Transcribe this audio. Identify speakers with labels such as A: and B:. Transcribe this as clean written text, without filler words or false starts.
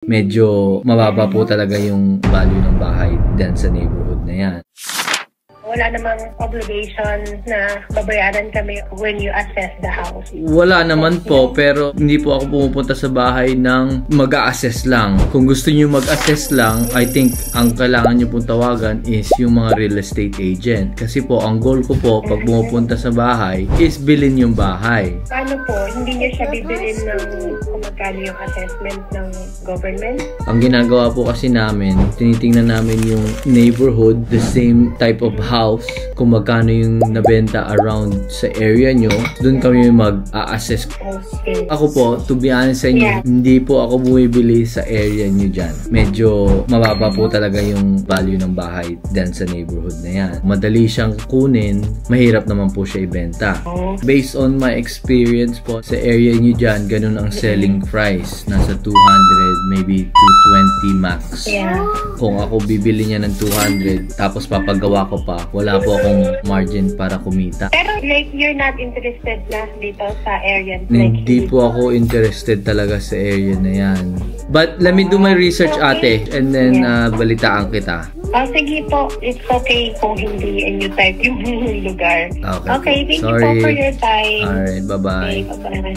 A: medyo mababa po talaga yung value ng bahay dyan sa neighborhood na yan.
B: Wala namang obligation na babayaran kami when you assess the house.
A: Wala naman po, pero hindi po ako pumupunta sa bahay ng mag-a-assess lang. Kung gusto niyo mag-assess lang, I think ang kailangan niyo pong tawagan is yung mga real estate agent. Kasi po, ang goal ko po pag pumupunta sa bahay is bilhin yung bahay.
B: Paano po? Hindi niyo siya bibilin ng kung magkano yung assessment ng government?
A: Ang ginagawa po kasi namin, tinitingnan namin yung neighborhood, the same type of house, kung magkano yung nabenta around sa area nyo, dun kami mag-a-assess.
B: Okay.
A: Ako po, to be honest sa inyo, hindi po ako bumibili sa area nyo dyan. Medyo mababa po talaga yung value ng bahay dyan sa neighborhood na yan. Madali siyang kunin, mahirap naman po siya ibenta. Based on my experience po, sa area nyo dyan, ganun ang selling price. Nasa 200, maybe 220 max.
B: Yeah.
A: Kung ako bibili niya ng 200, tapos papagawa ko pa, wala po akong margin para kumita.
B: Pero like, you're not interested na dito sa area?
A: Hindi po ako interested talaga sa area na yan. But let me do my research, ate, and then balitaan kita.
B: Oh, sige po. It's okay kung hindi and you type yung lugar.
A: Okay,
B: Okay, thank you
A: sorry
B: po for your time.
A: Alright, bye-bye.
B: Okay, bye-bye.